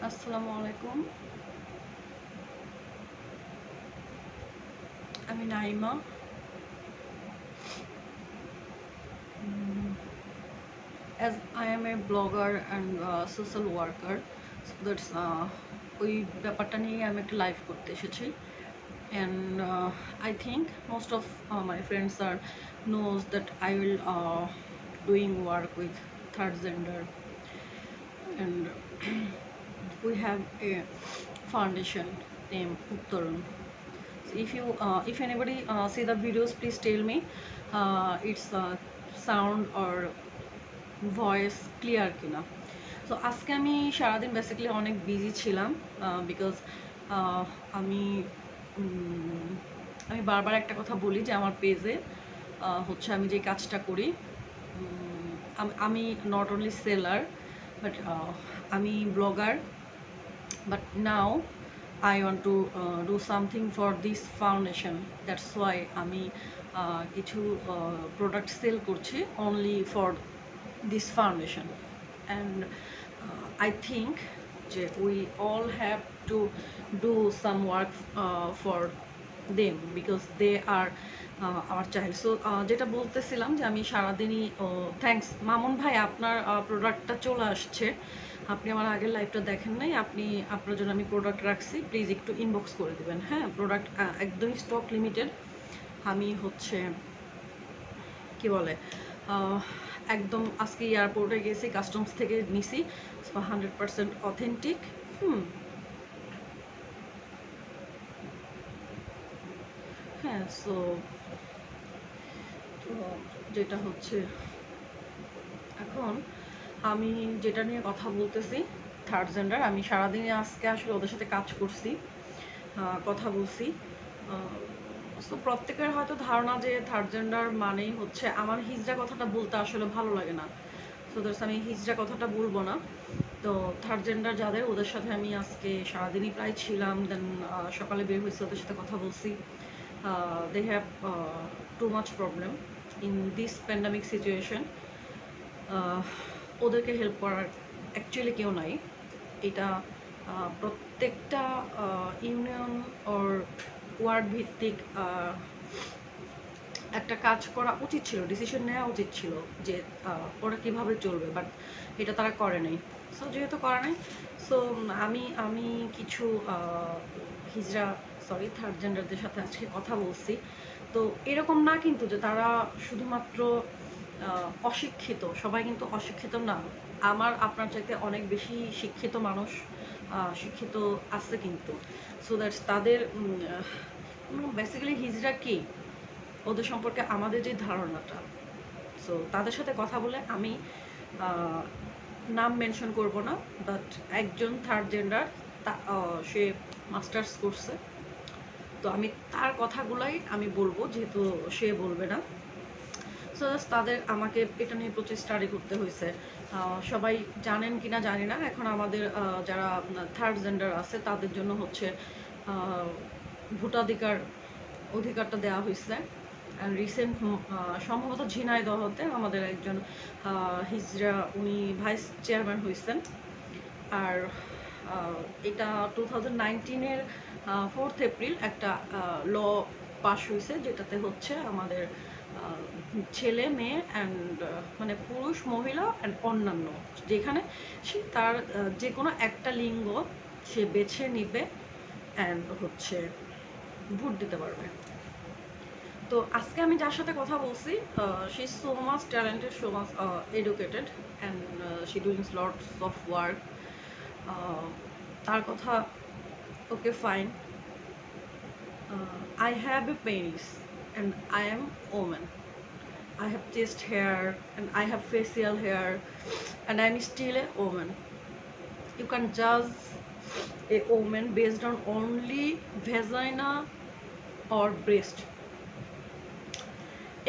আসসালামু আলাইকুম। আমি Naima. As I am a blogger and social worker, so that's ওই ব্যাপারটা নিয়ে আমি একটা লাইভ করতে এসেছি। And I think most of my friends are knows that I will doing work with third gender, and we have a foundation named Uttarun. If anybody see the videos, please tell me it's sound or voice clear কিনা। তো আজকে আমি সারাদিন basically অনেক busy ছিলাম because আমি আমি বারবার একটা কথা বলি যে আমার পেজে হচ্ছে আমি যে কাজটা করি, আমি নট অনলি সেলার বাট আমি blogger, but now I want to do something for this foundation. That's why আমি কিছু প্রোডাক্ট সেল করছি only for this foundation. And I think we all have to do some work for them because they are our child. So যেটা বলতেছিলাম যে আমি সারাদিনই thanks Mamun ভাই, আপনার প্রোডাক্টটা চলে আসছে। আপনি আমার আগের লাইভটা দেখেন নাই, আপনি আপনার জন্য আমি প্রোডাক্ট রাখছি, প্লিজ একটু ইনবক্স করে দিবেন। হ্যাঁ, প্রোডাক্ট একদমই স্টক লিমিটেড। আমি হচ্ছে কি বলে একদম আজকে এয়ারপোর্টে গেছি, কাস্টমস থেকে নিছি, 100% অথেন্টিক। হ্যাঁ, সো তো যেটা হচ্ছে এখন আমি যেটা নিয়ে কথা বলতেছি, থার্ড জেন্ডার। আমি সারাদিনে আজকে আসলে ওদের সাথে কাজ করছি, কথা বলছি। সো প্রত্যেকের হয়তো ধারণা যে থার্ড জেন্ডার মানেই হচ্ছে, আমার হিজড়া কথাটা বলতে আসলে ভালো লাগে না, সো দ্যাটস আমি হিজড়া কথাটা বলবো না। তো থার্ড জেন্ডার যাদের, ওদের সাথে আমি আজকে সারাদিনই প্রায় ছিলাম। দেন সকালে বের হয়েছে, ওদের সাথে কথা বলছি। They have too much problem in this pandemic situation. ওদেরকে হেল্প করার অ্যাকচুয়ালি কেউ নাই। এটা প্রত্যেকটা ইউনিয়ন ওর ওয়ার্ড ভিত্তিক একটা কাজ করা উচিত ছিল, ডিসিশন নেওয়া উচিত ছিল যে ওরা কীভাবে চলবে, বাট এটা তারা করে নাই। সো যেহেতু করে নাই, সো আমি আমি কিছু হিজড়া সরি থার্ড জেন্ডারদের সাথে আজকে কথা বলছি। তো এরকম না কিন্তু যে তারা শুধুমাত্র অশিক্ষিত, সবাই কিন্তু অশিক্ষিত না। আমার আপনার চাইতে অনেক বেশি শিক্ষিত মানুষ, শিক্ষিত আছে কিন্তু। সো দ্যাটস তাদের বেসিক্যালি হিজড়া কি, ওদের সম্পর্কে আমাদের যে ধারণাটা। সো তাদের সাথে কথা বলে আমি নাম মেনশন করব না, বাট একজন থার্ড জেন্ডার, সে মাস্টার্স করছে, তো আমি তার কথাগুলাই আমি বলবো যেহেতু সে বলবে না। সো তাদের আমাকে এটা নিয়ে প্রচুর স্টাডি করতে হয়েছে। সবাই জানেন কি না জানি না, এখন আমাদের যারা থার্ড জেন্ডার আছে তাদের জন্য হচ্ছে ভোটাধিকার অধিকারটা দেওয়া হয়েছে। রিসেন্ট সম্ভবত ঝিনাইদহতে আমাদের একজন হিজড়া, উনি ভাইস চেয়ারম্যান হয়েছেন। আর এটা 2019-এর 4th এপ্রিল একটা ল পাস হয়েছে, যেটাতে হচ্ছে আমাদের ছেলে মেয়ে অ্যান্ড মানে পুরুষ মহিলা অ্যান্ড অন্যান্য, যেখানে সে তার যে কোনো একটা লিঙ্গ সে বেছে নিবে অ্যান্ড হচ্ছে ভোট দিতে পারবে। তো আজকে আমি যার সাথে কথা বলছি, she is so much talented, so much educated and she doing lots of work. তার কথা okay fine. I have a penis and I am woman. I have chest hair and I have facial hair and I am still a woman. You can judge a woman based on only vagina or breast.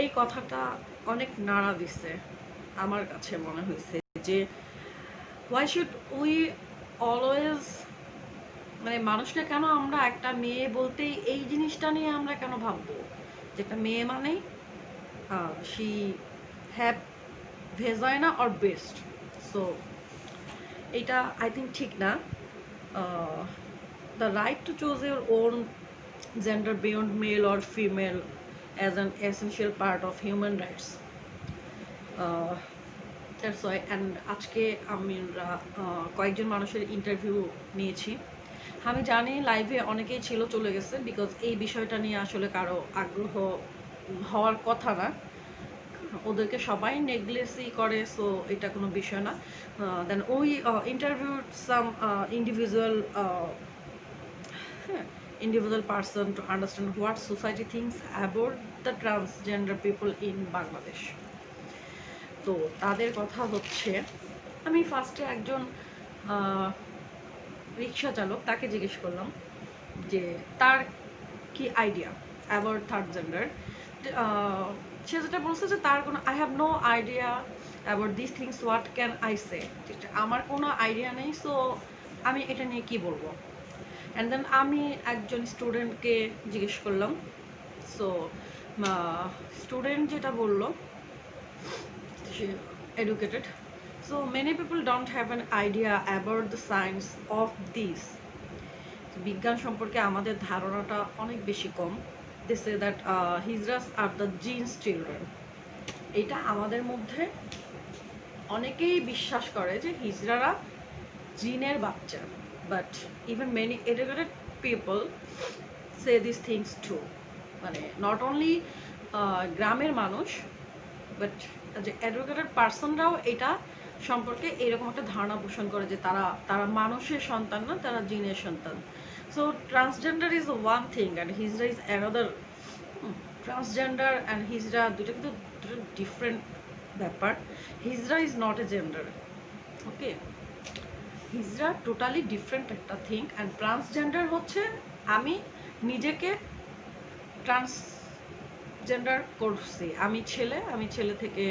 এই কথাটা অনেক নাড়া দিছে আমার কাছে, মনে হয়েছে যে হোয়াই শুড উই অলওয়েজ, মানে মানুষটা কেন আমরা একটা মেয়ে বলতেই এই জিনিসটা নিয়ে আমরা কেন ভাববো, যেটা মেয়ে মানেই she have vagina or best. So এটা আই থিঙ্ক ঠিক না। uh, the right to choose your own gender beyond male or female as an essential part of human rights. That's why and আজকে আমরা কয়েকজন মানুষের ইন্টারভিউ নিয়েছি। আমি জানি লাইভে অনেকেই ছিল, চলে গেছে, বিকজ এই বিষয়টা নিয়ে আসলে কারো আগ্রহ হওয়ার কথা না, ওদেরকে সবাই নেগলেসই করে, সো এটা কোনো বিষয় না। Then we interviewed some individual person to understand what society thinks about the transgender people in Bangladesh. তো তাদের কথা হচ্ছে, আমি ফার্স্টে একজন রিক্সা চালক, তাকে জিজ্ঞেস করলাম যে তার কি আইডিয়া অ্যাবাউট থার্ড জেন্ডার। সে যেটা বলছে যে তার কোনো I have no idea about this things, what can I say, আমার কোনো আইডিয়া নেই, সো আমি এটা নিয়ে কি বলবো। অ্যান্ড দেন আমি একজন স্টুডেন্টকে জিজ্ঞেস করলাম, সো স্টুডেন্ট যেটা বললো, she educated, so many people don't have an idea about the science of this. বিজ্ঞান সম্পর্কে আমাদের ধারণাটা অনেক বেশি কম। they say that hijras are the genes children. এটা আমাদের মধ্যে অনেকেই বিশ্বাস করে যে হিজড়ারা জিনের বাচ্চা, but even many educated people say this things to, মানে নট অনলি গ্রামের মানুষ, বাট যে এডুকেটেড পার্সনরাও এটা সম্পর্কে এরকম একটা ধারণা পোষণ করে যে তারা মানুষের সন্তান না, তারা জিনের সন্তান। So transgender is one thing and hijra is another. Transgender and hijra দুটো কিন্তু দুটো ডিফারেন্ট ব্যাপার। Hijra is not a gender, okay, hijra totally different একটা থিং। অ্যান্ড ট্রান্সজেন্ডার হচ্ছে আমি নিজেকে ট্রান্সজেন্ডার করছি, আমি ছেলে থেকে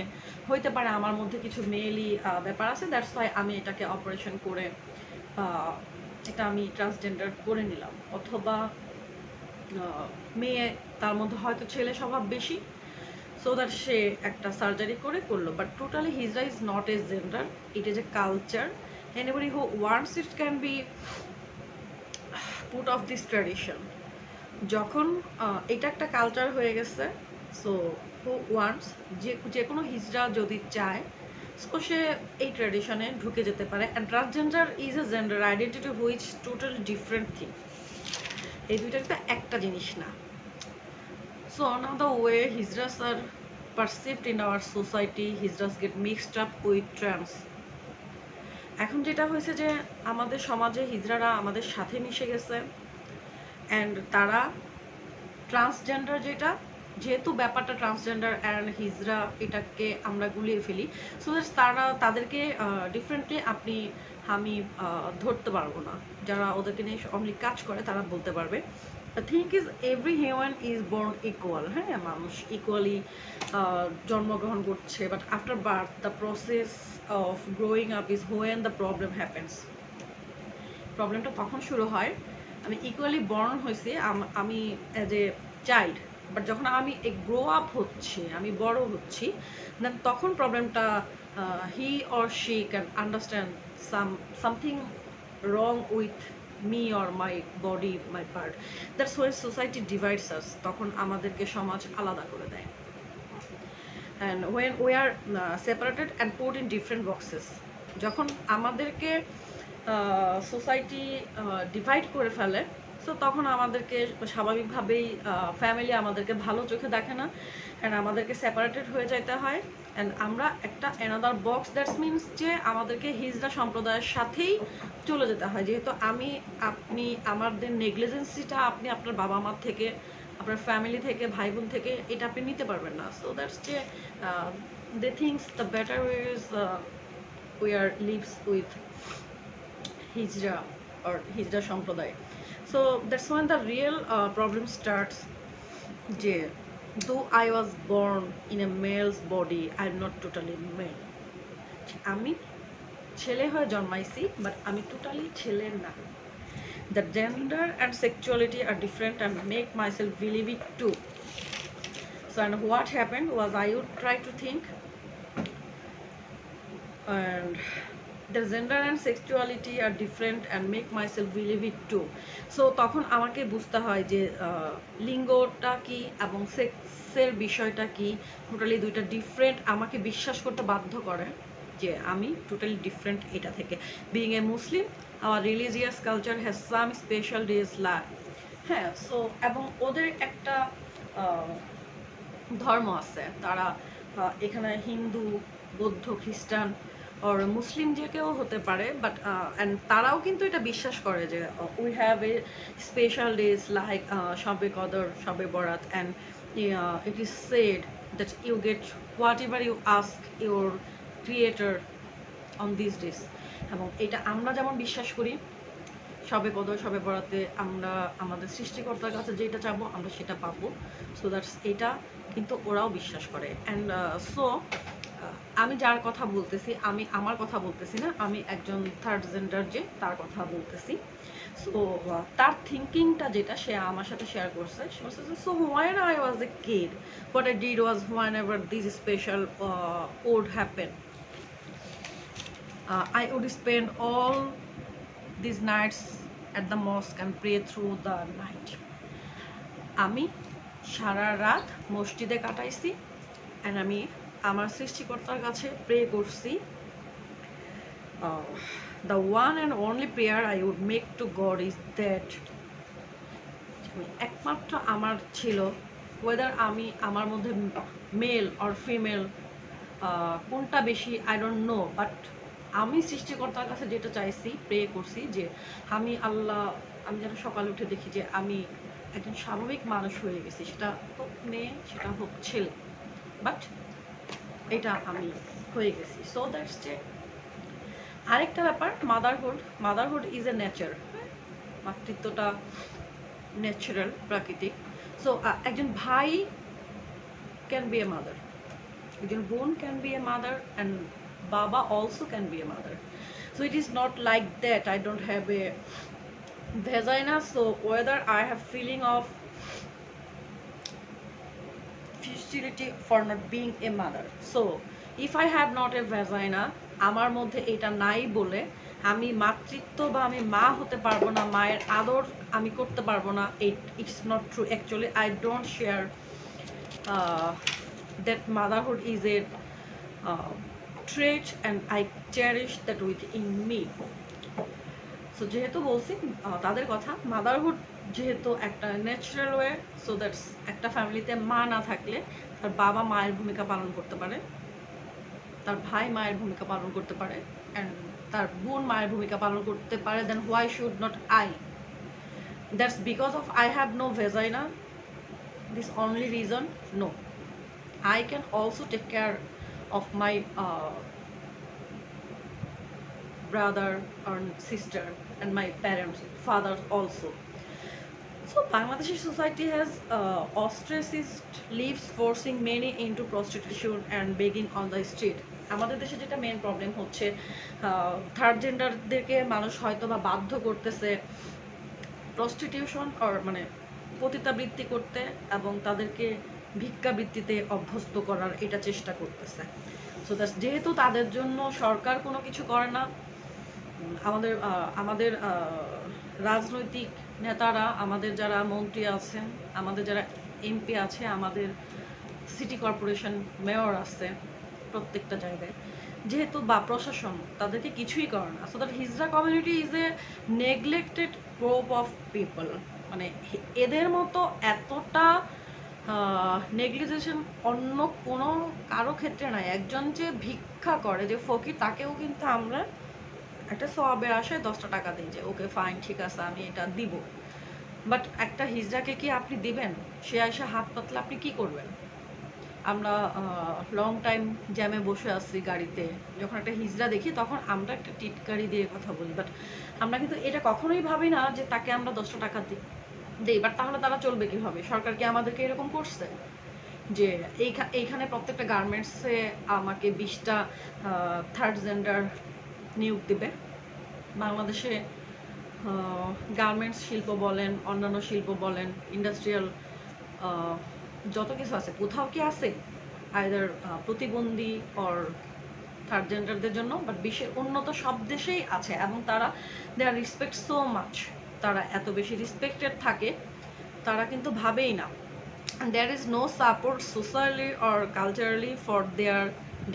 হইতে পারে আমার মধ্যে কিছু মেয়েলি ব্যাপার আছে, দ্যাটস ওয়াই আমি এটাকে অপারেশন করে এটা আমি ট্রান্সজেন্ডার করে নিলাম। অথবা মেয়ে, তার মধ্যে হয়তো ছেলে স্বভাব বেশি, সো দ্যাট সে একটা সার্জারি করলো। But totally hijra is not a gender, it is a culture. Anybody who wants it can be put of this tradition. যখন এটা একটা কালচার হয়ে গেছে, সো হু ওয়ান্টস, যে কোনো হিজড়া যদি চায়, সো সে এই ট্র্যাডিশনে ঢুকে যেতে পারে। And transgender is a gender identity which total different thing. এই দুইটা কিন্তু একটা জিনিস না। So now the way hijras are perceived in our society, hijras get mixed up with trans. এখন যেটা হয়েছে যে আমাদের সমাজে হিজড়ারা আমাদের সাথে মিশে গেছে, অ্যান্ড তারা ট্রান্সজেন্ডার, যেহেতু ব্যাপারটা ট্রান্সজেন্ডার অ্যান্ড হিজড়া এটাকে আমরা গুলিয়ে ফেলি, সো তাদেরকে ডিফারেন্টলি আমি ধরতে পারবো না। যারা ওদেরকে নিয়ে অনলি কাজ করে তারা বলতে পারবে। The thing is every human is born equal. হ্যাঁ, মানুষ ইকুয়ালি জন্মগ্রহণ করছে, but after birth the process of growing up is when the problem happens. প্রবলেমটা তখন শুরু হয়, আমি ইকুয়ালি বর্ন হয়েছি, আমি অ্যাজ এ চাইল্ড, বাট যখন আমি গ্রো আপ হচ্ছি, আমি বড় হচ্ছি, দেন তখন প্রবলেমটা he or she can understand something wrong with me or my body, my part. That's why society divides us. তখন আমাদেরকে সমাজ আলাদা করে দেয়। And when we are separated and put in different boxes, যখন আমাদেরকে সোসাইটি ডিভাইড করে ফেলে, সো তখন আমাদেরকে স্বাভাবিকভাবেই ফ্যামিলি আমাদেরকে ভালো চোখে দেখে না, অ্যান্ড আমাদেরকে সেপারেটেড হয়ে যেতে হয়। অ্যান্ড আমরা একটা অ্যানাদার বক্স, দ্যাটস মিনস যে আমাদেরকে হিজড়া সম্প্রদায়ের সাথেই চলে যেতে হয়, যেহেতু আপনি আমাদের নেগলিজেন্সিটা আপনি আপনার বাবা মার থেকে, আপনার ফ্যামিলি থেকে, ভাই বোন থেকে এটা আপনি নিতে পারবেন না। সো দ্যাটস যে they things the better way is we are lives with hijra or hijra সম্প্রদায়। So that's when the real problem starts. যে though I was born in a male's body, I'm not totally male. আমি ছেলে হয়ে জন্মাইছি, but আমি totally ছেলে না। The gender and sexuality are different and make myself believe it too. So and what happened was I would try to think, and their gender and sexuality are different and make myself believe it too. So তখন আমাকে বুঝতে হয় যে লিঙ্গটা কি এবং সেক্সের বিষয়টা কি, totally দুইটা ডিফারেন্ট, আমাকে বিশ্বাস করতে বাধ্য করে যে আমি টোটালি ডিফারেন্ট এটা থেকে। Being a Muslim, our religious culture has some special days like, হ্যাঁ। সো এবং ওদের একটা ধর্ম আছে, তারা এখানে হিন্দু, বৌদ্ধ, খ্রিস্টান আর মুসলিম যে কেউ হতে পারে, বাট অ্যান্ড তারাও কিন্তু এটা বিশ্বাস করে যে we have a special days like Shabe Qadr, Shabe Barat, and it is said that you get whatever you ask your creator on this days. এবং এটা আমরা যেমন বিশ্বাস করি, শবে কদর, শবে বরাতে আমরা আমাদের সৃষ্টিকর্তার কাছে যেটা চাবো আমরা সেটা পাবো। সো দ্যাটস এটা কিন্তু ওরাও বিশ্বাস করে। অ্যান্ড সো আমি যার কথা বলতেছি, আমি আমার কথা বলতেছি না, আমি একজন থার্ড জেন্ডার যে তার কথা বলতেছি। সো তার থিঙ্কিংটা যেটা সে আমার সাথে শেয়ার করছে, সে বলছে so when I was a kid what I did was whenever this special would happen, I would spend all these nights at the mosque and pray through the night. আমি সারা রাত মসজিদে কাটাইছি and আমি আমার সৃষ্টিকর্তার কাছে pray করছি। The one and only prayer I would make to God is that, একমাত্র আমার ছিল, ওয়েদার আমি আমার মধ্যে মেল অর ফিমেল কোনটা বেশি আই ডোন্ট নো, বাট আমি সৃষ্টিকর্তার কাছে যেটা চাইছি, প্রে করছি যে আমি আমি যেন সকালে উঠে দেখি যে আমি একজন স্বাভাবিক মানুষ হয়ে গেছি, সেটা হোক মেয়ে, সেটা হোক ছেলে, বাট এটা আমি হয়ে গেছি। সো দ্যাটস যে আরেকটা ব্যাপার, মাদারহুড ইজ এ নেচার, মাতৃত্বটা ন্যাচারাল, প্রাকৃতিক। সো একজন ভাই ক্যান বি এ মাদার, একজন বোন can be a mother, and Baba also can be a mother. So it is not like that I don't have a vagina, so whether I have feeling of futility for not being a mother. So if I have not a vagina, আমার মধ্যে এটা নাই বলে আমি মাতৃত্ব বা আমি মা হতে পারবো না, মায়ের আদর আমি করতে পারবো না, it's not true. Actually I don't share that motherhood is a trait and I cherish that within me. So যেহেতু বলছি তাদের কথা, মাদারহুড যেহেতু একটা ন্যাচারাল ওয়ে, সো দ্যাটস একটা ফ্যামিলিতে মা না থাকলে তার বাবা মায়ের ভূমিকা পালন করতে পারে, তার ভাই মায়ের ভূমিকা পালন করতে পারে, অ্যান্ড তার বোন মায়ের ভূমিকা পালন করতে পারে, then why should not I? That's because of I have no vagina, this only reason? No, I can also take care of my brother or sister and my parents, father also. So Bangladeshi society has ostracized lives, forcing many into prostitution and begging on the street. আমাদের দেশে যেটা main problem হচ্ছে, third জেন্ডারদেরকে মানুষ হয়তো বা বাধ্য করতেছে prostitution or মানে পতিতাবৃত্তি করতে, এবং তাদেরকে ভিক্ষাবৃত্তিতে অভ্যস্ত করার এটা চেষ্টা করতেছে। সো দ্যাটস, যেহেতু তাদের জন্য সরকার কোনো কিছু করে না, আমাদের রাজনৈতিক নেতারা, আমাদের যারা মন্ত্রী আছেন, আমাদের যারা এমপি আছে, আমাদের সিটি কর্পোরেশন মেয়র আছে প্রত্যেকটা জায়গায়, যেহেতু বা প্রশাসন তাদেরকে কিছুই করে না। So that hijra community is a neglected group of people, মানে এদের মতো এতটা নেগলিজেশন অন্য কোনো কারো ক্ষেত্রে নাই। একজন যে ভিক্ষা করে, যে ফকির, তাকেও কিন্তু আমরা একটা সওয়াবের আশায় 10টা টাকা দিই যে ওকে ফাইন, ঠিক আছে আমি এটা দিব, বাট একটা হিজড়াকে কি আপনি দিবেন? সে এসে হাত পাতলে আপনি কি করবেন? আমরা লং টাইম জ্যামে বসে আসছি গাড়িতে, যখন একটা হিজড়া দেখি তখন আমরা একটা টিটকারি দিয়ে কথা বলি, বাট আমরা কিন্তু এটা কখনোই ভাবি না যে তাকে আমরা 10টা টাকা দিই। বাট তাহলে তারা চলবে কীভাবে? সরকার কি আমাদেরকে এরকম করছে যে এইখানে প্রত্যেকটা গার্মেন্টসে আমাকে 20টা থার্ড জেন্ডার নিয়োগ দেবে? বাংলাদেশে গার্মেন্টস শিল্প বলেন, অন্যান্য শিল্প বলেন, ইন্ডাস্ট্রিয়াল যত কিছু আছে, কোথাও কি আছে আইদার প্রতিবন্ধী অর থার্ড জেন্ডারদের জন্য, বাট বিশ্বের উন্নত সব দেশেই আছে এবং তারা দে আর রেসপেক্ট সো মাচ, তারা এত বেশি রেসপেক্টেড থাকে, তারা কিন্তু ভাবেই না। And there is no support socially or culturally for their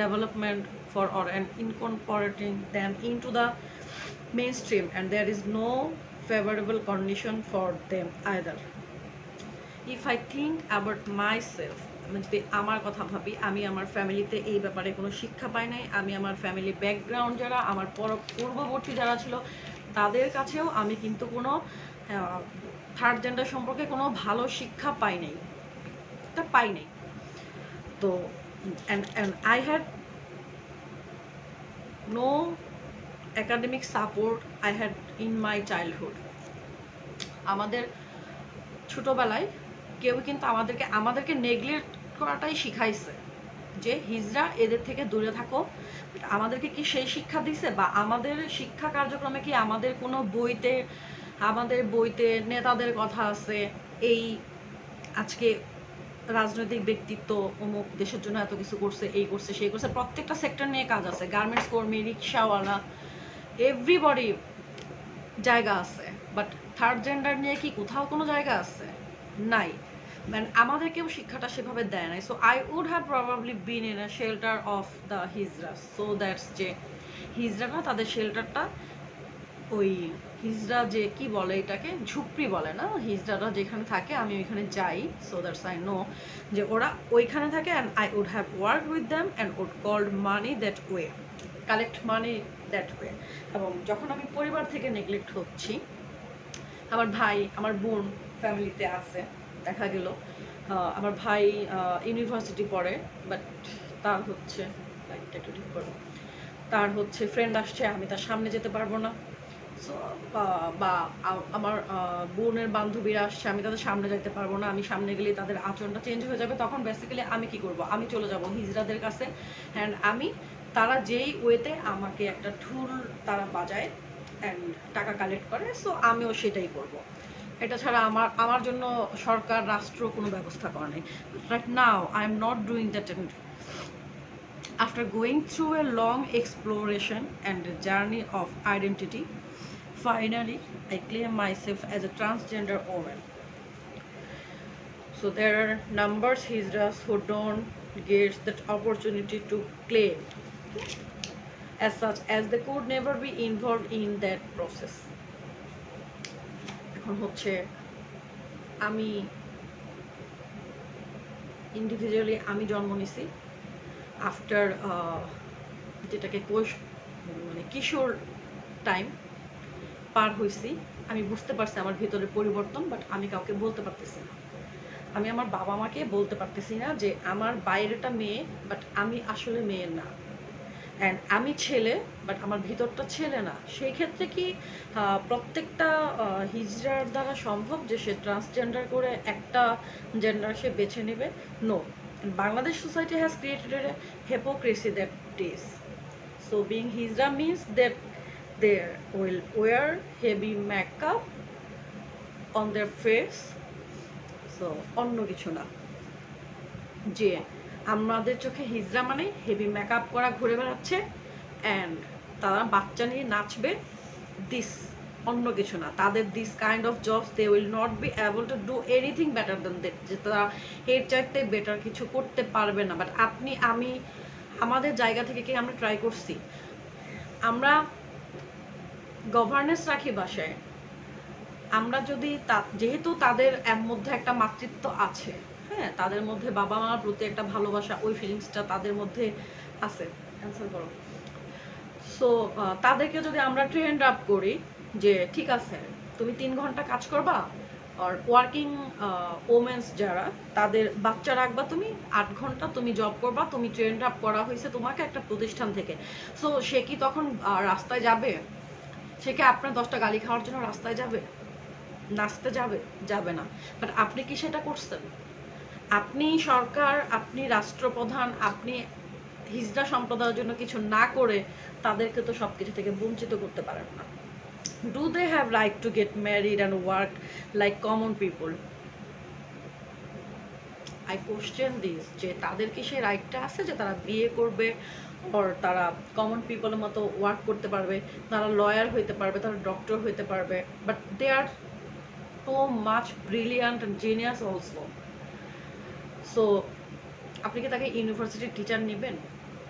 development for or and incorporating them into the mainstream, and there is no favorable condition for them either. If I think about myself, আমি যদি আমার কথা ভাবি, আমি আমার ফ্যামিলিতে এই ব্যাপারে কোনো শিক্ষা পাই নাই। আমি আমার ফ্যামিলি ব্যাকগ্রাউন্ড যারা আমার পূর্ববর্তী যারা ছিল তাদের কাছেও আমি কিন্তু কোনো থার্ড জেন্ডার সম্পর্কে কোনো ভালো শিক্ষা পাই নাই, পাই নাই। তো and I had no academic support I had in my childhood. আমাদের ছোটবেলায় কেউ কিন্তু আমাদেরকে নেগলেক্ট করাটাই শিখাইছে যে হিজড়া এদের থেকে দূরে থাকো। আমাদেরকে কি সেই শিক্ষা দিছে, বা আমাদের শিক্ষা কার্যক্রমে কি আমাদের কোনো বইতে নেতাদের কথা আছে, এই আজকে রাজনৈতিক ব্যক্তিত্ব অমুক দেশের জন্য এত কিছু করছে, এই করছে সেই করছে, প্রত্যেকটা সেক্টর নিয়ে কাজ আছে, গার্মেন্টস কর্মী, রিক্সাওয়ালা, এভরিবডি জায়গা আছে, বাট থার্ড জেন্ডার নিয়ে কি কোথাও কোনো জায়গা আছে? নাই। মানে আমাদেরকেও শিক্ষাটা সেভাবে দেয় নাই। So I would have probably been in a shelter of the hijra. So that's যে হিজরারা তাদের শেল্টারটা ওই হিজরা যে কি বলে এটাকে ঝুপড়ি বলে না, হিজরারা যেখানে থাকে আমি ওইখানে যাই। সো দ্যাটস আই নো যে ওরা ওইখানে থাকে, and I would have work with them and would called money that way, collect money that way. এবং যখন আমি পরিবার থেকে নেগলেক্ট হচ্ছি, আমার ভাই আমার বোন ফ্যামিলিতে আছে, দেখা গেল আমার ভাই ইউনিভার্সিটি পড়ে, বাট তার হচ্ছে লাইটটা একটু ঠিক করো, তার হচ্ছে ফ্রেন্ড আসছে, আমি তার সামনে যেতে পারবো না। সো বা আমার বোনের বান্ধবীরা আসছে, আমি তাদের সামনে যেতে পারবো না, আমি সামনে গেলে তাদের আচরণটা চেঞ্জ হয়ে যাবে। তখন বেসিক্যালি আমি কি করব, আমি চলে যাব হিজড়াদের কাছে, অ্যান্ড তারা যেই ওয়েতে আমাকে একটা ঢুল তারা বাজায় অ্যান্ড টাকা কালেক্ট করে, সো আমিও সেটাই করব। এটা ছাড়া আমার জন্য সরকার রাষ্ট্র কোনো ব্যবস্থা করে নাই। Right now I am not doing that. And after going through a long exploration and a journey of identity, finally I claim myself as a transgender woman. So there are numbers hijras who don't get that opportunity to claim, as such as they could never be involved in that process. এখন হচ্ছে আমি individually আমি জন্ম নিছি after যেটাকে মানে কিশোর time পার হয়েছি। আমি বুঝতে পারছি আমার ভিতরের পরিবর্তন, বাট আমি কাউকে বলতে পারতেছি না। আমি আমার বাবা মাকে বলতে পারতেছি না যে আমার বাইরেটা মেয়ে, বাট আমি আসলে মেয়ে না, অ্যান্ড আমি ছেলে, বাট আমার ভিতরটা ছেলে না। সেই ক্ষেত্রে কি প্রত্যেকটা হিজড়ার দ্বারা সম্ভব যে সে ট্রান্সজেন্ডার করে একটা জেন্ডার সে বেছে নেবে? No. Bangladesh society has created a hypocrisy that is. So being hijra means that they will wear heavy makeup on their face. So অন্য কিছু না, যে আমাদের চোখে হিজরা মানে হেভি মেকআপ করা ঘুরে বেড়াচ্ছে অ্যান্ড তারা বাচ্চা নিয়ে নাচবে, দিস অন্য কিছু না। তাদের this kind of jobs they will not be able to do anything better than that, যে তারা এর চাইতে বেটার কিছু করতে পারবে না। বাট আমি আমাদের জায়গা থেকে কি আমরা ট্রাই করছি? আমরা গভর্নেন্স রাখি বাসায়, আমরা যদি যেহেতু তাদের মধ্যে একটা মাতৃত্ব আছে, হ্যাঁ, তাদের মধ্যে বাবা মার প্রতি একটা ভালোবাসা, ওই ফিলিংসটা তাদের মধ্যে আছে, অ্যান্সার করো। সো তাদেরকে যদি আমরা ট্রেন আপ করি যে ঠিক আছে তুমি 3 ঘন্টা কাজ করবা, আর ওয়ার্কিং ওমেন্স যারা তাদের বাচ্চা রাখবা, তুমি 8 ঘন্টা তুমি জব করবা, তুমি ট্রেন আপ করা হয়েছে তোমাকে একটা প্রতিষ্ঠান থেকে। সো সে কি তখন রাস্তায় যাবে? সে কি আপনার 10টা গালি খাওয়ার জন্য রাস্তায় যাবে? নাচতে যাবে না। বাট আপনি কি সেটা করছেন? আপনি সরকার, আপনি রাষ্ট্রপ্রধান, আপনি হিজড়া সম্প্রদায়ের জন্য কিছু না করে তাদেরকে তো সব কিছু থেকে বঞ্চিত করতে পারেন না। Do they have right to get married and work like common people? I question this, যে তাদের কি সেই রাইটটা আছে যে তারা বিয়ে করবে, ওর তারা কমন পিপলের মতো ওয়ার্ক করতে পারবে, তারা লয়ার হইতে পারবে, তারা ডক্টর হইতে পারবে, but they are so much brilliant and genius also. So আপনি কি তাকে ইউনিভার্সিটির টিচার নেবেন?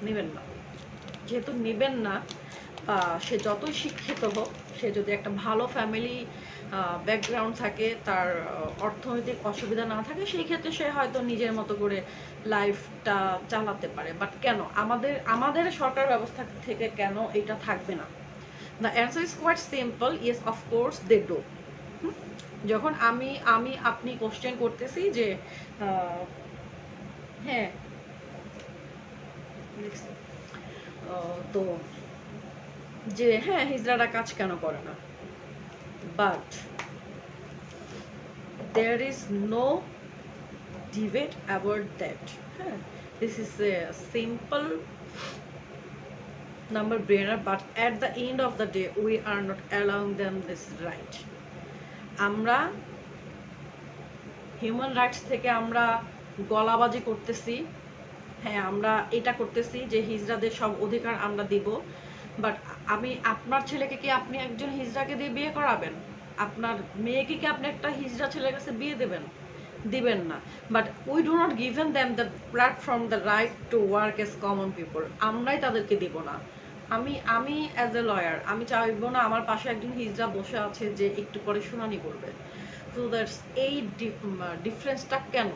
নেবেন না। যেহেতু নেবেন না, সে যতই শিক্ষিত হোক, সে যদি একটা ভালো ফ্যামিলি ব্যাকগ্রাউন্ড থাকে, তার অর্থনৈতিক অসুবিধা না থাকে, সেই ক্ষেত্রে সে হয়তো নিজের মতো করে লাইফটা চালাতে পারে। বাট কেন আমাদের আমাদের সরকার ব্যবস্থা থেকে কেন এটা থাকবে না? The answer is quite simple, yes of course they do. যখন আমি আমি আপনি কোশ্চেন করতেছি যে হ্যাঁ তো যে হ্যাঁ হিজড়ারা কাজ কেন করে না, but there is no debate about that. This is a simple number brainer, but at the end of the day we are not allowing them this right. আমরা হিউম্যান রাইটস থেকে আমরা গলাবাজি করতেছি, হ্যাঁ আমরা এটা করতেছি যে হিজড়াদের সব অধিকার আমরা দিব, বাট আমি আপনার ছেলেকে কি আপনি একজন হিজড়াকে দিয়ে বিয়ে করাবেন? আপনার মেয়েকে কি আপনি একটা হিজড়া ছেলের কাছে বিয়ে দেবেন? দিবেন না। But we do not given them the platform, the right to work age common people. আমরাই তাদেরকে দিব না। আমি অ্যাজ এ লয়ার আমি চাইবো না আমার পাশে একজন হিজড়া বসে আছে যে একটু পরে শুনানি করবে। সো দ্যাটস এই ডিফারেন্সটা কেন?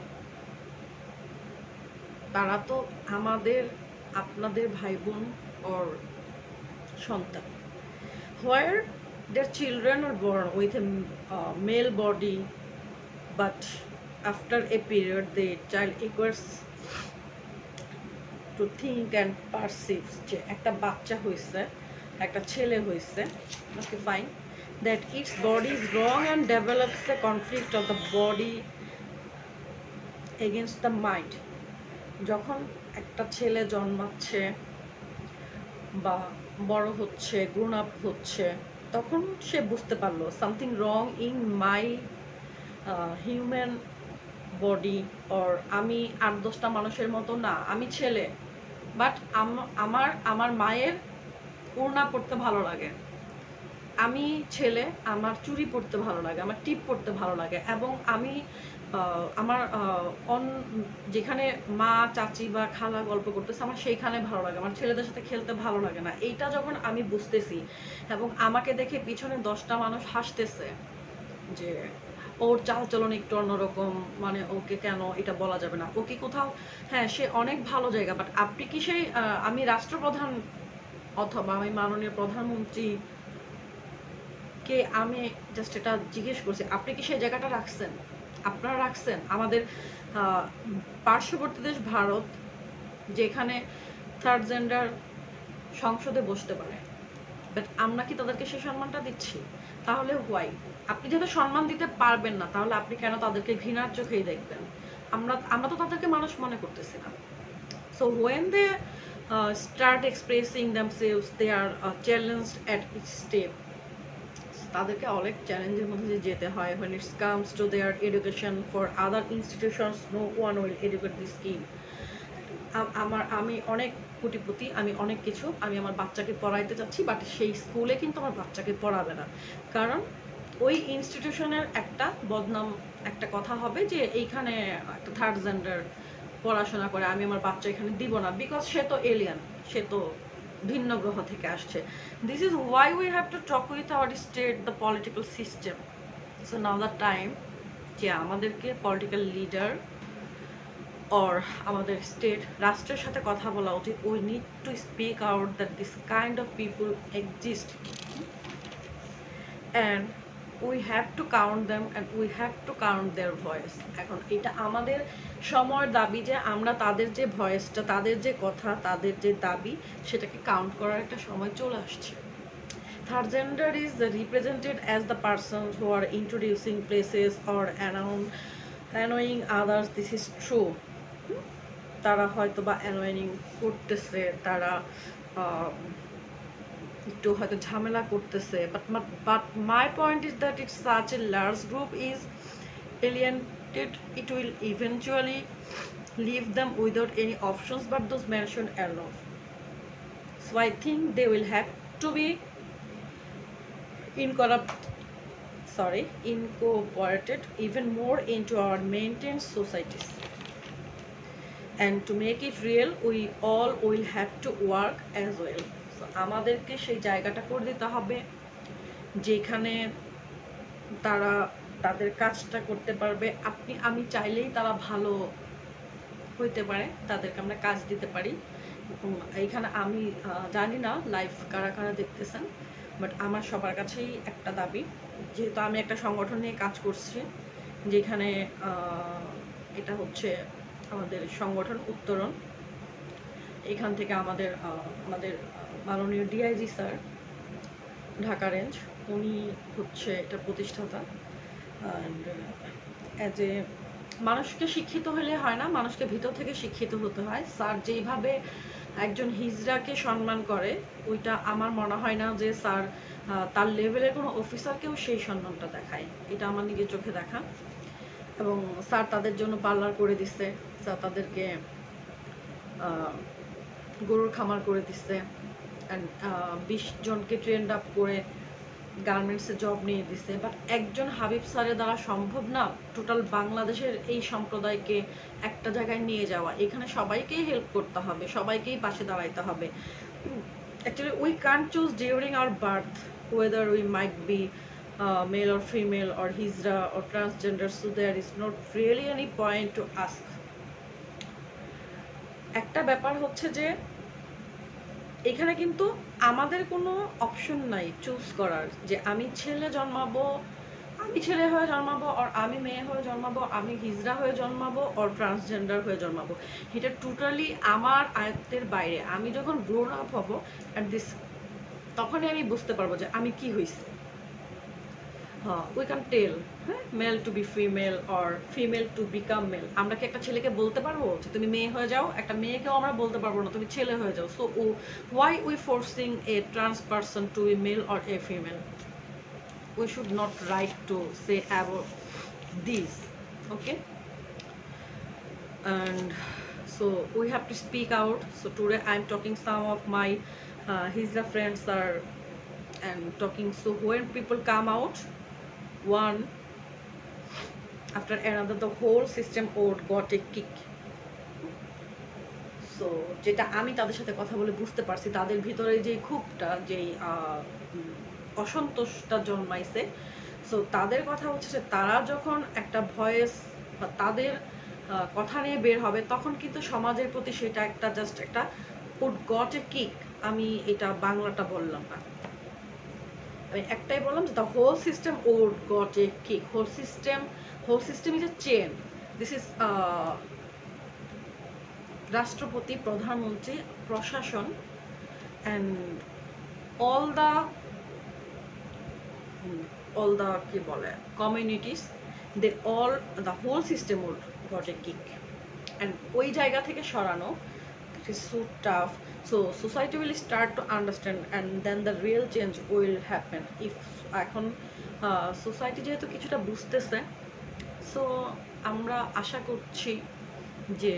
তারা তো আমাদের আপনাদের ভাই বোন ওর সন্তান। হোয়ার their children are born with a male body, but after a period the child acquires to think and perceive যে একটা বাচ্চা হয়েছে, একটা ছেলে হয়েছে, okay fine, that its body is wrong and develops the conflict of the body against the mind. যখন একটা ছেলে জন্মাচ্ছে বা বড় হচ্ছে, গ্রোন আপ হচ্ছে, তখন সে বুঝতে পারলো something wrong in my human body, or আমি 8-10টা মানুষের মতো না, আমি ছেলে, বাট আমার মায়ের ওড়না পরতে ভালো লাগে, আমি ছেলে, আমার চুড়ি পরতে ভালো লাগে, আমার টিপ পরতে ভালো লাগে, এবং আমি আমার যেখানে মা চাচি বা খালা গল্প করতেছে আমার সেইখানে ভালো লাগে, আমার ছেলেদের সাথে খেলতে ভালো লাগে না। এইটা যখন আমি বুঝতেছি এবং আমাকে দেখে পিছনে 10টা মানুষ হাসতেছে যে ওর চালচলন একটু অন্যরকম, মানে ওকে কেন এটা বলা যাবে না, ও কি কোথাও, হ্যাঁ সে অনেক ভালো জায়গা, বাট আপনি কি সেই আমি রাষ্ট্রপ্রধান অথবা আমি মাননীয় প্রধানমন্ত্রী কে আমি জাস্ট এটা জিজ্ঞেস করছি, আপনি কি সেই জায়গাটা রাখছেন? আপনারা রাখছেন? আমাদের পার্শ্ববর্তী দেশ ভারত, যেখানে থার্ড জেন্ডার সংসদে বসতে পারে, বাট আমরা কি তাদেরকে সেই সম্মানটা দিচ্ছি? তাহলে হোয়াই? আপনি যেহেতু সম্মান দিতে পারবেন না, তাহলে আপনি কেন তাদেরকে ঘৃণার চোখেই দেখবেন? আমরা তো তাদেরকে মানুষ মনে করতেছি না। So when they start expressing themselves, they are challenged at each step. তাদেরকে অনেক চ্যালেঞ্জের মধ্যে দিয়ে যেতে হয়। when it comes to their education, for other institutions no one will educate this kid. আমি অনেক কোটিপতি, আমি অনেক কিছু, আমি আমার বাচ্চাকে পড়াইতে চাচ্ছি, বাট সেই স্কুলে কিন্তু আমার বাচ্চাকে পড়াবে না, কারণ ওই ইনস্টিটিউশনের একটা বদনাম, একটা কথা হবে যে এইখানে একটা থার্ড জেন্ডার পড়াশোনা করে, আমি আমার বাচ্চা এখানে দিব না, বিকজ সে তো এলিয়ান, সে তো ভিন্ন গ্রহ থেকে আসছে। This is why we have to talk with our state, the political system. So now the time যে আমাদেরকে পলিটিক্যাল লিডার or আমাদের স্টেট রাষ্ট্রের সাথে কথা বলা উচিত। We need to speak out that this kind of people exist, and we have to count them and we have to count their voice. এখন এটা আমাদের সময়ের দাবি যে আমরা তাদের যে ভয়েসটা, তাদের যে কথা, তাদের যে দাবি, সেটাকে কাউন্ট করার একটা সময় চলে আসছে। Third gender is represented as the persons who are introducing places or annoying others. This is true. তারা হয়তো বা অ্যানোয়িং করতেছে, তারা একটু হয়তো ঝামেলা করতেছে, but my point is that it's such a large group is alienated, it will eventually leave them without any options but those mentioned above. So I think they will have to be incorporated even more into our maintained societies. And to make it real, we all will have to work as well. So আমাদেরকে সেই জায়গাটা করে দিতে হবে যেখানে তারা তাদের কাজটা করতে পারবে। আমি চাইলেই তারা ভালো হইতে পারে, তাদেরকে আমরা কাজ দিতে পারি। এইখানে আমি জানি না লাইভ কারা কারা দেখতেছেন, বাট আমার সবার কাছেই একটা দাবি, যেহেতু আমি একটা সংগঠন নিয়ে কাজ করছি, যেখানে এটা হচ্ছে আমাদের সংগঠন উত্তরণ। এখান থেকে আমাদের মাননীয় ডিআইজি স্যার, ঢাকা রেঞ্জ, উনি হচ্ছে এটা প্রতিষ্ঠাতা। অ্যান্ড অ্যাজ এ মানুষকে শিক্ষিত হলে হয় না, মানুষকে ভিতর থেকে শিক্ষিত হতে হয়। স্যার যেইভাবে একজন হিজড়াকে সম্মান করে, ওইটা আমার মনে হয় না যে স্যার তার লেভেলের কোনো অফিসারকেও সেই সম্মানটা দেখায়। এটা আমার নিজের চোখে দেখা। এবং স্যার তাদের জন্য পার্লার করে দিচ্ছে, স্যার তাদেরকে গরুর খামার করে দিচ্ছে, অ্যান্ড 20 জনকে ট্রেন্ড আপ করে গার্মেন্টসে জব নিয়ে দিচ্ছে। বাট একজন হাবিব স্যারের দ্বারা সম্ভব না টোটাল বাংলাদেশের এই সম্প্রদায়কে একটা জায়গায় নিয়ে যাওয়া। এখানে সবাইকেই হেল্প করতে হবে, সবাইকেই পাশে দাঁড়াইতে হবে। Actually we can't choose during our birth whether we might be male or female or hijra or transgender, so there is not really any point to ask. একটা ব্যাপার হচ্ছে যে এখানে কিন্তু আমাদের কোনো অপশন নাই চুজ করার, যে আমি ছেলে জন্মাবো, আমি ছেলে হয়ে জন্মাবো, আর আমি মেয়ে হয়ে জন্মাবো, আমি হিজড়া হয়ে জন্মাবো, আর ট্রান্সজেন্ডার হয়ে জন্মাবো। এটা টোটালি আমার আয়ত্তের বাইরে। আমি যখন গ্রোন আপ হব অ্যাট দিস, তখনই আমি বুঝতে পারবো যে আমি কি হয়েছি। হ্যাঁ, উই ক্যান টেল, হ্যাঁ, male to be female or female to become male. আমরা কি একটা ছেলেকে বলতে পারবো যে তুমি মেয়ে হয়ে যাও? একটা মেয়েকেও আমরা বলতে পারবো না তুমি ছেলে হয়ে যাও। So why we forcing a trans person to be male or a female? We should not right to say about these, okay? And so we have to speak out. So today I'm talking, some of my hijra friends are and talking. So when people come out one after another, the whole system would got a kick. So যেটা আমি তাদের সাথে কথা বলে বুঝতে পারছি, তাদের ভিতরে যে ক্ষোভটা, যেই অসন্তোষটা জন্মাইছে, সো তাদের কথা হচ্ছে যে তারা যখন একটা ভয়েস বা তাদের কথা নিয়ে বের হবে, তখন কিন্তু সমাজের প্রতি সেটা একটা জাস্ট একটা উড গট এ কিক। আমি এটা বাংলাটা বললাম না, আমি একটাই বললাম যে the whole system would got a kick. Whole system is a chain. This is রাষ্ট্রপতি, প্রধানমন্ত্রী, প্রশাসন, অ্যান্ড all the কি বলে communities, they all, the whole system would got a kick. And ওই জায়গা থেকে সরানো it is so tough. So society will start to understand and then the real change will happen. If এখন society যেহেতু কিছুটা বুঝতেছে, সো আমরা আশা করছি যে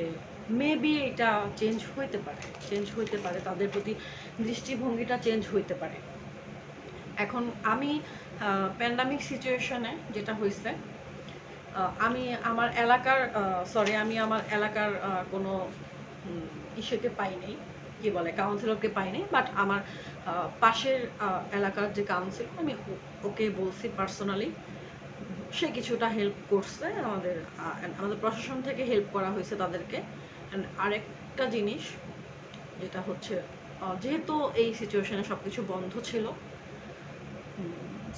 মেবি এটা চেঞ্জ হইতে পারে, তাদের প্রতি দৃষ্টিভঙ্গিটা চেঞ্জ হইতে পারে। এখন আমি প্যান্ডামিক সিচুয়েশনে যেটা হয়েছে, আমি আমার এলাকার কোনো ইস্যুকে পাইনি, কি বলে কাউন্সিলরকে পাইনি, বাট আমার পাশের এলাকার যে কাউন্সিলর, আমি ওকে বলছি পার্সোনালি, সে কিছুটা হেল্প করছে। আমাদের প্রশাসন থেকে হেল্প করা হয়েছে তাদেরকে। অ্যান্ড আরেকটা জিনিস যেটা হচ্ছে, যেহেতু এই সিচুয়েশনে সব কিছু বন্ধ ছিল,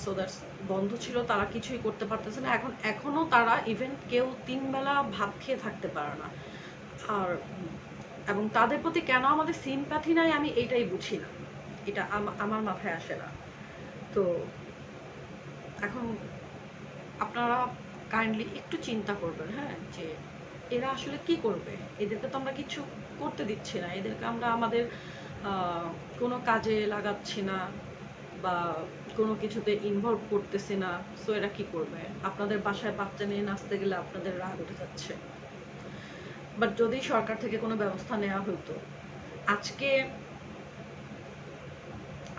সো দ্যাটস বন্ধ ছিল, তারা কিছুই করতে পারতেছে না। এখনও তারা ইভেন কেউ 3 বেলা ভাত খেয়ে থাকতে পারে না। আর এবং তাদের প্রতি কেন আমাদের সিম্প্যাথি নাই, আমি এইটাই বুঝি না, এটা আমার মাথায় আসে না। তো এখন আপনারা কাইন্ডলি একটু চিন্তা করবেন, হ্যাঁ, যে এরা আসলে কি করবে। এদেরকে তো আমরা কিছু করতে দিচ্ছি না, এদেরকে আমরা আমাদের কোনো কাজে লাগাচ্ছি না বা কোনো কিছুতে ইনভলভ করতেছি না। সো এরা কি করবে? আপনাদের বাসায় বাচ্চা নিয়ে নাচতে গেলে আপনাদের রাগ উঠে যাচ্ছে। বাট যদি সরকার থেকে কোনো ব্যবস্থা নেওয়া হতো, আজকে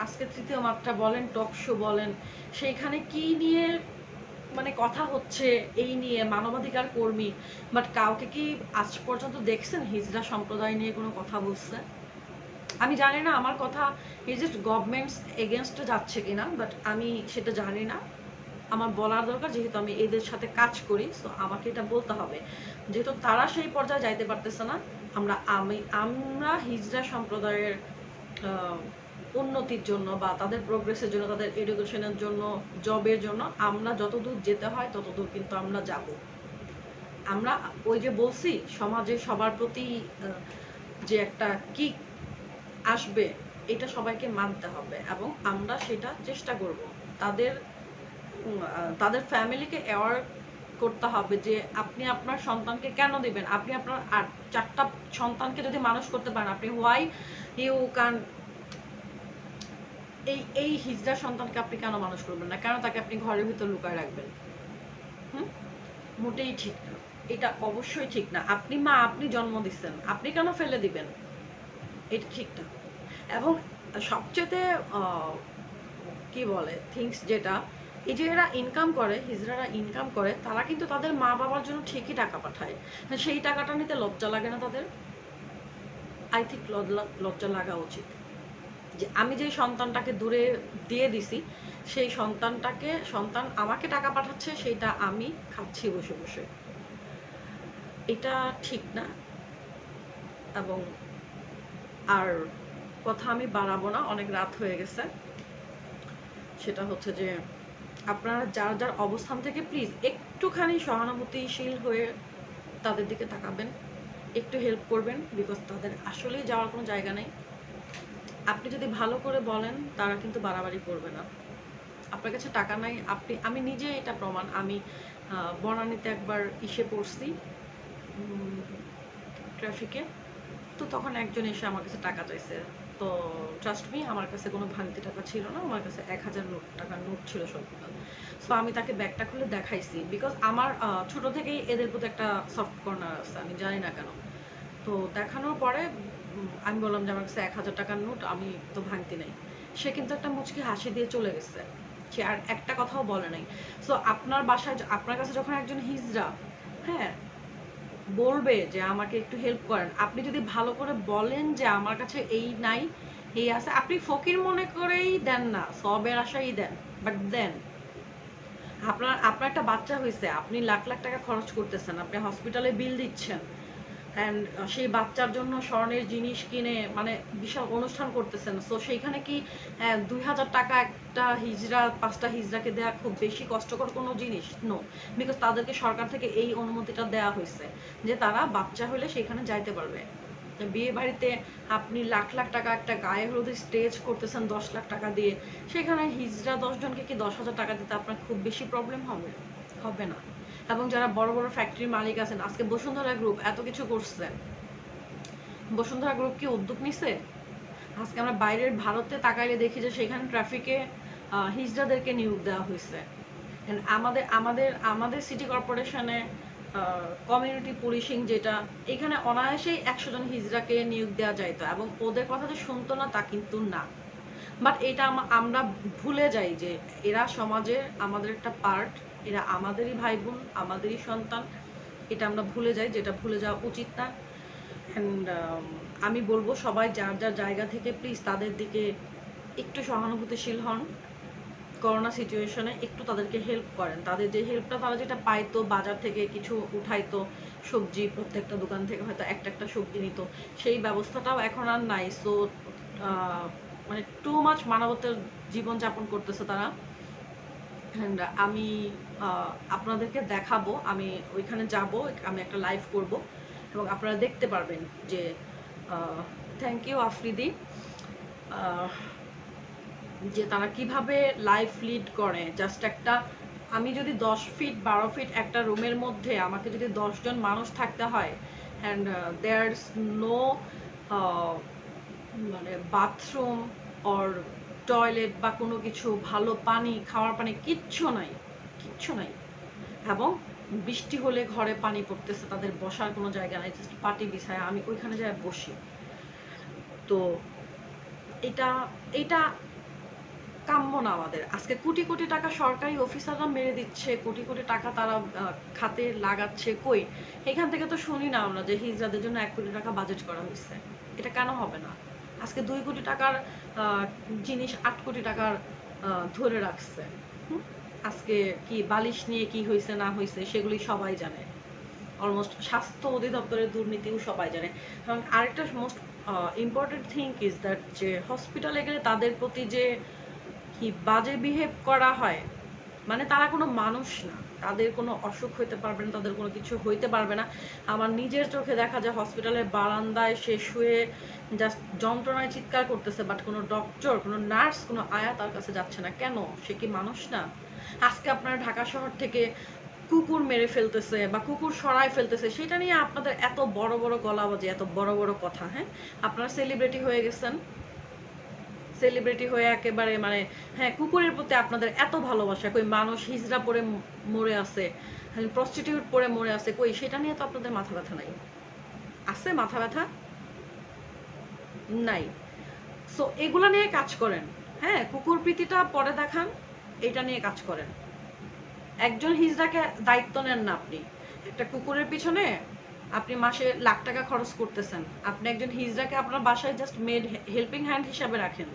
আজকে তৃতীয় মাত্রা বলেন, টক শো বলেন, সেইখানে কি নিয়ে মানে কথা হচ্ছে এই নিয়ে মানবাধিকার কর্মী, বাট কাউকে কি আজ পর্যন্ত দেখছেন হিজড়া সম্প্রদায় নিয়ে কোনো কথা বলছে? আমি জানি না আমার কথা ইজ ইট গভর্নমেন্টস এগেনস্টে যাচ্ছে কিনা, বাট আমি সেটা জানি না। আমার বলার দরকার, যেহেতু আমি এদের সাথে কাজ করি, সো আমাকে এটা বলতে হবে। যেহেতু তারা সেই পর্যায়ে যাইতে পারতেছে না, আমরা হিজড়া সম্প্রদায়ের উন্নতির জন্য বা তাদের প্রোগ্রেসের জন্য, তাদের এডুকেশনের জন্য, জবের জন্য আমরা যতদূর যেতে হয় ততদূর কিন্তু আমরা যাব। আমরা ওই যে বলছি সমাজে সবার প্রতি যে একটা কি আসবে, এটা সবাইকে মানতে হবে এবং আমরা সেটা চেষ্টা করব। তাদের তাদের ফ্যামিলিকে অ্যাওয়ার করতে হবে যে আপনি আপনার সন্তানকে কেন দিবেন। আপনি আপনার 4টা সন্তানকে যদি মানুষ করতে পারেন, আপনি হোয়াই ইউ ক্যান এই হিজড়া সন্তানকে আপনি কেন মানুষ করবেন না? কেন তাকে আপনি ঘরের ভিতর লুকায় রাখবেন? মোটেই ঠিক না, এটা অবশ্যই ঠিক না। আপনি জন্ম দিচ্ছেন, আপনি কেন ফেলে দিবেন? এটা ঠিক না। এবং সবচেয়ে কি বলে থিংস যেটা, এই যে এরা ইনকাম করে, হিজড়ারা ইনকাম করে, তারা কিন্তু তাদের মা বাবার জন্য ঠিকই টাকা পাঠায়। সেই টাকাটা নিতে লজ্জা লাগে না তাদের? আই থিঙ্ক লজ্জা লাগা উচিত যে আমি যে সন্তানটাকে দূরে দিয়ে দিছি, সেই সন্তান আমাকে টাকা পাঠাচ্ছে, সেইটা আমি খাচ্ছি বসে বসে। এটা ঠিক না। এবং আর কথা আমি বাড়াবো না, অনেক রাত হয়ে গেছে। সেটা হচ্ছে যে আপনারা যার যার অবস্থান থেকে প্লিজ একটুখানি সহানুভূতিশীল হয়ে তাদের দিকে তাকাবেন, একটু হেল্প করবেন, বিকজ তাদের আসলেই যাওয়ার কোনো জায়গা নেই। আপনি যদি ভালো করে বলেন, তারা কিন্তু বাড়াবাড়ি করবে না। আপনার কাছে টাকা নাই, আমি নিজে এটা প্রমাণ। আমি বনানীতে একবার পড়ছি ট্রাফিকে, তো তখন একজন এসে আমার কাছে টাকা চাইছে। তো ট্রাস্ট মি, আমার কাছে কোনো ভাঙতি টাকা ছিল না, আমার কাছে 1000 টাকার নোট ছিল সবগুলো। সো আমি তাকে ব্যাগটা খুলে দেখাইছি, বিকজ আমার ছোট থেকেই এদের প্রতি একটা সফট কর্নার আছে, আমি জানি না কেন। তো দেখানোর পরে আমি বললাম যে আমার কাছে 1000 টাকার নোট, আমি তো ভাঙতি নাই। সে কিন্তু একটা মুচকি হাসি দিয়ে চলে গেছে, সে আর একটা কথাও বলে নাই। সো আপনার বাসায় আপনার কাছে যখন একজন হিজড়া হ্যাঁ বলবে যে আমাকে একটু হেল্প করেন, আপনি যদি ভালো করে বলেন যে আমার কাছে এই নাই, এই আছে, আপনি ফকির মনে করেই দেন না, সবের আশাই দেন, বাট দেন। আপনার একটা বাচ্চা হয়েছে, আপনি লাখ লাখ টাকা খরচ করতেছেন, আপনি হসপিটালে বিল দিচ্ছেন, অ্যান্ড সেই বাচ্চার জন্য স্বর্ণের জিনিস কিনে মানে বিশাল অনুষ্ঠান করতেছেন। সো সেইখানে কি 2000 টাকা একটা হিজড়া 5টা হিজড়াকে দেওয়া খুব বেশি কষ্টকর কোনো জিনিস? নো, বিকজ তাদেরকে সরকার থেকে এই অনুমতিটা দেওয়া হয়েছে যে তারা বাচ্চা হলে সেখানে যাইতে পারবে। বিয়ে বাড়িতে আপনি লাখ লাখ টাকা একটা গায়ে হলুদের স্টেজ করতেছেন 10 লাখ টাকা দিয়ে, সেখানে হিজড়া 10 জনকে কি 10,000 টাকা দিতে আপনার খুব বেশি প্রবলেম হবে? হবে না। এবং যারা বড় বড় ফ্যাক্টরির মালিক আছেন, আজকে বসুন্ধরা গ্রুপ এত কিছু করছে, বসুন্ধরা গ্রুপ কি উদ্যোগ নিছে? আজকে আমরা বাইরের ভারতে তাকাইলে দেখি যে সেখানে ট্রাফিকে হিজড়াদেরকে নিয়োগ দেওয়া হয়েছে। আমাদের আমাদের আমাদের সিটি কর্পোরেশনে কমিউনিটি পুলিশিং যেটা, এখানে অনায়াসেই 100 জন হিজড়াকে নিয়োগ দেওয়া যাইতো এবং ওদের কথা যে শুনতো না তা কিন্তু না। বাট এটা আমরা ভুলে যাই যে এরা সমাজের আমাদের একটা পার্ট, এরা আমাদেরই ভাই বোন, আমাদেরই সন্তান, এটা আমরা ভুলে যাই, যেটা ভুলে যাওয়া উচিত না। অ্যান্ড আমি বলবো সবাই যার যার জায়গা থেকে প্লিজ তাদের দিকে একটু সহানুভূতিশীল হন। করোনা সিচুয়েশনে একটু তাদেরকে হেল্প করেন। তাদের যে হেল্পটা তারা যেটা পাইতো, বাজার থেকে কিছু উঠাইতো, সবজি প্রত্যেকটা দোকান থেকে হয়তো একটা একটা সবজি নিত, সেই ব্যবস্থাটাও এখন আর নাই। সো মানে টু মাচ মানবতার জীবনযাপন করতেছে তারা। অ্যান্ড আমি আপনাদেরকে দেখাবো, আমি ওইখানে যাব, আমি একটা লাইভ করব এবং আপনারা দেখতে পারবেন যে থ্যাংক ইউ আফ্রিদি, যে তারা কিভাবে লাইফ লিড করে। জাস্ট একটা, আমি যদি 10 ফিট 12 ফিট একটা রুমের মধ্যে আমাকে যদি 10 জন মানুষ থাকতে হয়, অ্যান্ড দেয়ারস নো মানে বাথরুম অর টয়লেট বা কোনো কিছু, ভালো পানি, খাওয়ার পানি কিচ্ছু নাই, কিচ্ছু নাই, এবং বৃষ্টি হলে ঘরে পানি পড়তেছে, তাদের বসার কোনো জায়গা নাই, জাস্ট পাটি বিছায় আমি ওইখানে যাই বসি। তো এটা এটা কাম্য না আমাদের। আজকে কোটি কোটি টাকা সরকারি অফিসাররা মেরে দিচ্ছে, কোটি কোটি টাকা তারা খাতে লাগাচ্ছে, কই এখান থেকে তো শুনি না আমরা যে হিজড়াদের জন্য 1 কোটি টাকা বাজেট করা হয়েছে। এটা কেন হবে না? আজকে 2 কোটি টাকার জিনিস 8 কোটি টাকার ধরে রাখছে। আজকে কি বালিশ নিয়ে কি হয়েছে না হয়েছে সেগুলি সবাই জানে। অলমোস্ট স্বাস্থ্য অধিদপ্তরের দুর্নীতিও সবাই জানে। এবং আরেকটা most important thing is that যে হসপিটালে গেলে তাদের প্রতি যে কি বাজে বিহেভ করা হয়, মানে তারা কোনো মানুষ না, তাদের কোনো অসুখ হইতে পারবে না, তাদের কোনো কিছু হইতে পারবে না। আমার নিজের চোখে দেখা যায় হসপিটালের বারান্দায় সে শুয়ে জাস্ট যন্ত্রণায় চিৎকার করতেছে, বাট কোনো ডক্টর, কোনো নার্স, কোনো আয়া তার কাছে যাচ্ছে না। কেন? সে কি মানুষ না? আজকে আপনারা ঢাকা শহর থেকে কুকুর মেরে ফেলতেছে বা কুকুর সরায় ফেলতেছে, সেটা নিয়ে আপনাদের এত বড় বড় গলাবাজি, এত বড় বড় কথা। হ্যাঁ, আপনারা সেলিব্রিটি হয়ে গেছেন, সেলিব্রিটি হয়ে একেবারে মানে হ্যাঁ, কুকুরের প্রতি আপনাদের এত ভালোবাসা। কই মানুষ হিজড়া পরে মরে আছে, প্রস্টিটিউট পরে মরে আছে, কই সেটা নিয়ে তো আপনাদের মাথা ব্যথা নাই। আছে মাথা ব্যথা? নাই। সো এগুলা নিয়ে কাজ করেন। হ্যাঁ, কুকুর প্রীতিটা পরে দেখান, এটা নিয়ে কাজ করেন। একজন হিজড়াকে দায়িত্ব নেন না আপনি। একটা কুকুরের পিছনে আপনি মাসে লাখ টাকা খরচ করতেছেন, আপনি একজন হিজড়াকে আপনার বাসায় জাস্ট মেড, হেল্পিং হ্যান্ড হিসাবে রাখেন,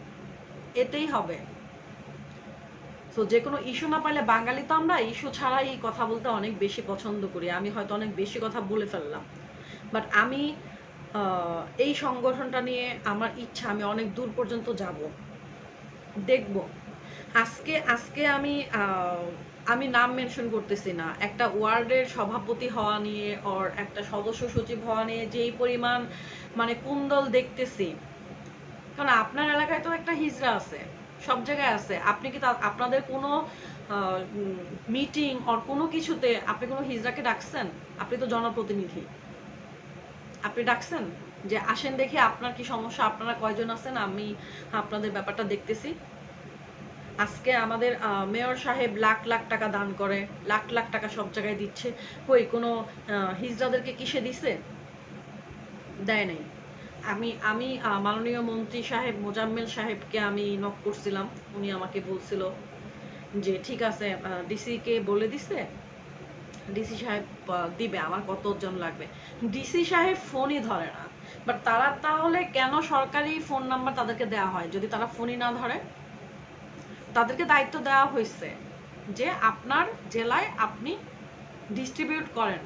এতেই হবে। সো যে কোনো ইস্যু না পারলে, বাঙালি তো আমরা ইস্যু ছাড়াই কথা বলতে অনেক বেশি পছন্দ করি। আমি হয়তো অনেক বেশি কথা বলে ফেললাম, বাট আমি এই সংগঠনটা নিয়ে আমার ইচ্ছা আমি অনেক দূর পর্যন্ত যাব, দেখব। আজকে আজকে আমি নাম মেনশন করতেছি না, একটা ওয়ার্ডের সভাপতি হওয়া নিয়ে ওর একটা সদস্য সচিব হওয়া নিয়ে যেই পরিমাণ মানে কুন্দল দেখতেছি, কারণ আপনার এলাকায় তো একটা হিজড়া আছে, সব জায়গায় আছে। আপনি কি আপনাদের কোনো মিটিং আর কোনো কিছুতে আপনি কোনো হিজড়াকে ডাকছেন? আপনি তো জনপ্রতিনিধি, আপনি ডাকছেন যে আসেন দেখি আপনার কি সমস্যা, আপনারা কয়জন আছেন, আমি আপনাদের ব্যাপারটা দেখতেছি? আজকে আমাদের মেয়র সাহেব লাখ লাখ টাকা দান করে, লাখ লাখ টাকা সব জায়গায় দিচ্ছে, কই কোনো হিজড়াদেরকে কিসে দিছে? দেয় নাই। আমি আমি মাননীয় মন্ত্রী সাহেব মোজাম্মেল সাহেবকে আমি নক করছিলাম, উনি আমাকে বলছিল যে ঠিক আছে, ডিসিকে বলে দিছে, ডিসি সাহেব দিবে, আমার কতজন লাগবে। ডিসি সাহেব ফোনই ধরে না, বাট তারা তাহলে কেন সরকারি ফোন নাম্বার তাদেরকে দেওয়া হয়? যদি তারা ফোনই না ধরে, তাদেরকে দায়িত্ব দেওয়া হয়েছে যে আপনার জেলায় আপনি ডিস্ট্রিবিউট করেন,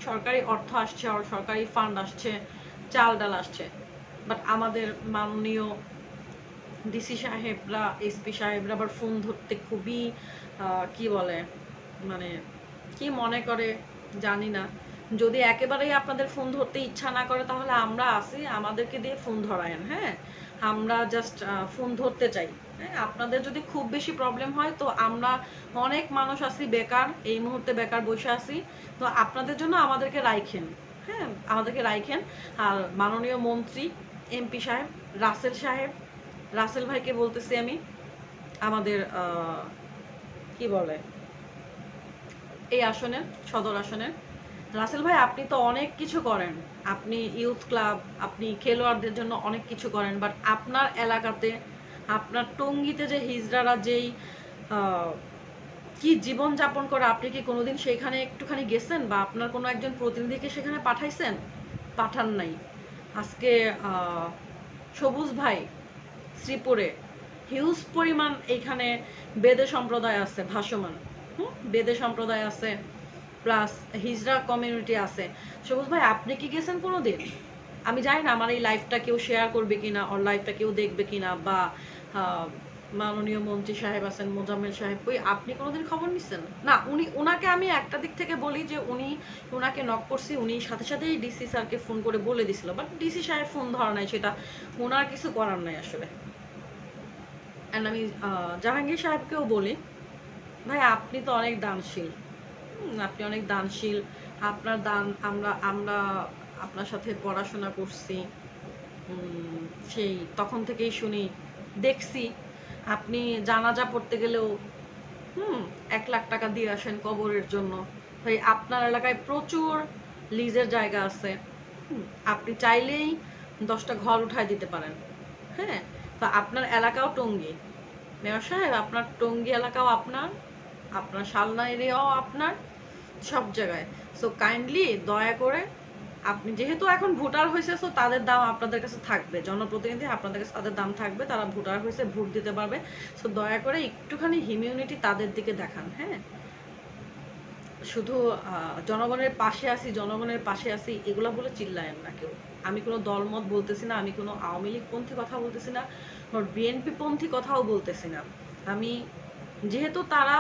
সরকারি অর্থ আসছে আর সরকারি ফান্ড আসছে, চাল ডাল আসছে। বাট আমাদের মাননীয় ডিসি সাহেবরা, এসপি সাহেবরা আবার ফোন ধরতে খুবই কি বলে, মানে কি মনে করে জানি না। যদি একেবারেই আপনাদের ফোন ধরতে ইচ্ছা না করে তাহলে আমরা আসি, আমাদেরকে দিয়ে ফোন ধরায়েন। হ্যাঁ, আমরা জাস্ট ফোন ধরতে চাই। হ্যাঁ, আপনাদের যদি খুব বেশি প্রবলেম হয় তো আমরা অনেক মানুষ আছি বেকার, এই মুহূর্তে বেকার বসে আছি, তো আপনাদের জন্য আমাদেরকে রাইখেন। হ্যাঁ, আমাদেরকে রাইখেন। আর মাননীয় মন্ত্রী, এমপি সাহেব, রাসেল সাহেব, রাসেল ভাইকে বলতেছি আমি, আমাদের কি বলে এই আসনের, সদর আসনের রাসেল ভাই, আপনি তো অনেক কিছু করেন, আপনি ইউথ ক্লাব, আপনি খেলোয়াড়দের জন্য অনেক কিছু করেন, বাট আপনার এলাকাতে, আপনার টঙ্গীতে যে হিজড়ারা যেই কি জীবন যাপন করে, আপনি কি কোনোদিন সেখানে একটুখানি গেছেন বা আপনার কোনো একজন প্রতিনিধিকে সেখানে পাঠাইছেন? পাঠান নাই। আজকে সবুজ ভাই শ্রীপুরে হিউজ পরিমাণ এইখানে বেদে সম্প্রদায় আছে ভাসমান, বেদে সম্প্রদায় আছে, প্লাস হিজড়া কমিউনিটি আছে। সবুজ ভাই, আপনি কি গেছেন কোনোদিন? আমি জানি না আমার এই লাইফটা কেউ শেয়ার করবে কিনা, ওর লাইফটা কেউ দেখবে কিনা, বা মাননীয় মন্ত্রী সাহেব আছেন মোজাম্মেল সাহেব, কই আপনি কোনোদিন খবর নিচ্ছেন না? ওনাকে আমি একটা দিক থেকে বলি যে ওনাকে নক করছি, উনি সাথে সাথেই ডিসি স্যারকে ফোন করে বলে দিছিল, বাট ডিসি সাহেব ফোন ধরা নাই, সেটা ওনার কিছু করার নাই আসলে। অ্যান্ড আমি জাহাঙ্গীর সাহেবকেও বলি, ভাই আপনি তো অনেক দানশীল, আপনি অনেক দানশীল, আপনার দান আমরা আমরা আপনার সাথে পড়াশোনা করছি, সেই তখন থেকেই শুনি, দেখছি আপনি জানাজা পড়তে গেলেও 1 লাখ টাকা দিয়ে আসেন কবরের জন্য। ভাই আপনার এলাকায় প্রচুর লিজের জায়গা আছে, আপনি চাইলেই 10টা ঘর উঠায় দিতে পারেন। হ্যাঁ, তো আপনার এলাকাও টঙ্গী, মেয়র সাহেব আপনার টঙ্গী এলাকাও আপনার, আপনার শালনা এরিয়াও আপনার, সব জায়গায়। সো কাইন্ডলি দয়া করে আপনি যেহেতু এখন ভোটার হয়েছে, সো তাদের দাম আপনাদের কাছে থাকবে, জনপ্রতিনিধি আপনাদের কাছে তাদের দাম থাকবে, তারা ভোটার হয়েছে, ভোট দিতে পারবে। সো দয়া করে একটুখানি হিউম্যানিটি তাদের দিকে দেখান। হ্যাঁ, শুধু জনগণের পাশে আছি, জনগণের পাশে আছি এগুলো বলে চিল্লায়েন না কেউ। আমি কোনো দলমত বলতেছি না, আমি কোনো আওয়ামী লীগ পন্থী কথা বলতেছি না, বিএনপি পন্থী কথাও বলতেছি না। আমি যেহেতু তারা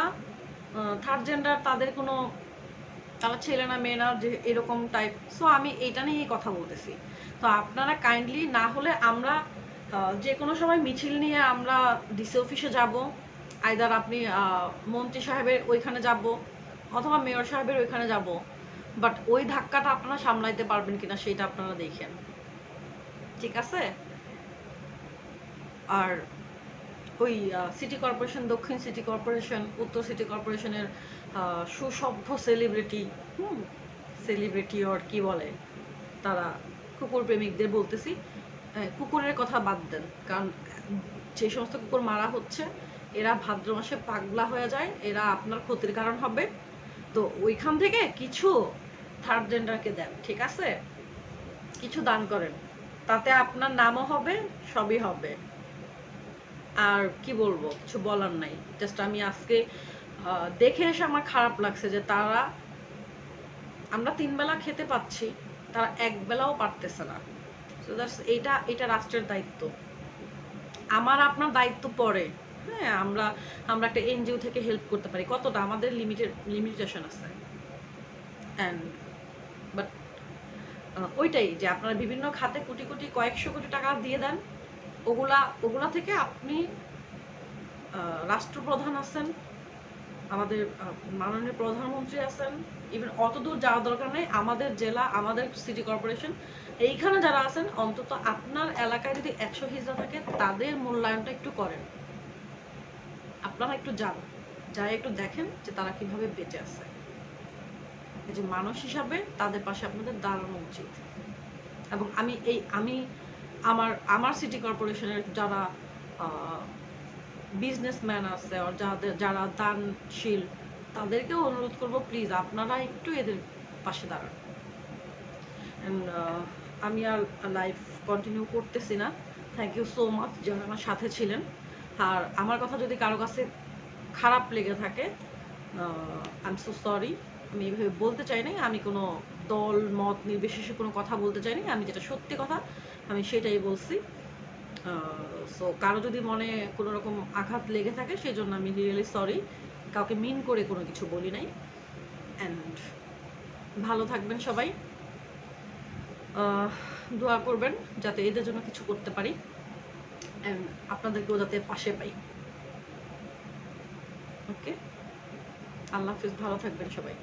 থার্ড জেন্ডার, তাদের কোনো, তারা ছেলে না মেয়ে না, যে এরকম টাইপ, সো আমি এইটা নিয়েই কথা বলতেছি। তো আপনারা কাইন্ডলি, না হলে আমরা যে কোনো সময় মিছিল নিয়ে আমরা ডিসি অফিসে যাব, আইদার আপনি মন্ত্রী সাহেবের ওইখানে যাব অথবা মেয়র সাহেবের ওইখানে যাব, বাট ওই ধাক্কাটা আপনারা সামলাইতে পারবেন কিনা সেটা আপনারা দেখেন, ঠিক আছে? আর ওই সিটি কর্পোরেশন, দক্ষিণ সিটি কর্পোরেশন, উত্তর সিটি কর্পোরেশনের সুসভ্য সেলিব্রিটি, সেলিব্রিটি আর কি বলে, তারা কুকুর প্রেমিকদের বলতেছি, কুকুরের কথা বাদ দেন, কারণ যে সমস্ত কুকুর মারা হচ্ছে এরা ভাদ্র মাসে পাগলা হয়ে যায়, এরা আপনার ক্ষতির কারণ হবে। তো ওইখান থেকে কিছু থার্ড জেন্ডারকে দেন, ঠিক আছে? কিছু দান করেন, তাতে আপনার নামও হবে, সবই হবে। আর কি বলবো, কিছু বলার নাই। জাস্ট আমি আজকে দেখে এসে আমার খারাপ লাগছে যে তারা, আমরা 3 বেলা খেতে পাচ্ছি, তারা 1 বেলাও পারতেছে না। সো দ্যাটস, এটা রাষ্ট্রের দায়িত্ব। আমার আপনার দায়িত্ব পড়ে। হ্যাঁ, আমরা আমরা একটা এনজিও থেকে হেল্প করতে পারি কতটা, আমাদের লিমিটেশন আছে। অ্যান্ড বাট ওইটাই যে আপনারা বিভিন্ন খাতে কোটি কোটি, কয়েকশো কোটি টাকা দিয়ে দেন, ওগুলা থেকে আপনি রাষ্ট্রপ্রধান আছেন, আমাদের মাননীয় প্রধানমন্ত্রী আছেন, ইভেন অত দূর যাওয়ার দরকার নেই, আমাদের জেলা, আমাদের সিটি কর্পোরেশন, এইখানে যারা আছেন, অন্তত আপনার এলাকায় যদি 100 হিজড়া থাকে তাদের মূল্যায়নটা একটু করেন। আপনারা একটু যান, যাই একটু দেখেন যে তারা কিভাবে বেঁচে আছে। এই যে মানুষ হিসাবে তাদের পাশে আপনাদের দাঁড়ানো উচিত। এবং আমি আমার আমার সিটি কর্পোরেশনের যারা বিজনেসম্যান আছে, যারা দানশীল, তাদেরকেও অনুরোধ করব, প্লিজ আপনারা একটু এদের পাশে দাঁড়ান। আমি আর লাইফ কন্টিনিউ করতেছি না। থ্যাংক ইউ সো মাচ যারা আমার সাথে ছিলেন। আর আমার কথা যদি কারো কাছে খারাপ লেগে থাকে, আই এম সো সরি। আমি এইভাবে বলতে চাই নাই, আমি কোনো দল মত নির্বিশেষে কোনো কথা বলতে চাইনি, আমি যেটা সত্যি কথা আমি সেটাই বলছি। সো কারো যদি মনে কোনো রকম আঘাত লেগে থাকে সেই জন্য আমি রিয়েলি সরি, কাউকে মিন করে কোনো কিছু বলি নাই। অ্যান্ড ভালো থাকবেন সবাই, দোয়া করবেন যাতে এদের জন্য কিছু করতে পারি, অ্যান্ড আপনাদেরকেও যাতে পাশে পাই। ওকে, আল্লাহ হাফিজ, ভালো থাকবেন সবাই।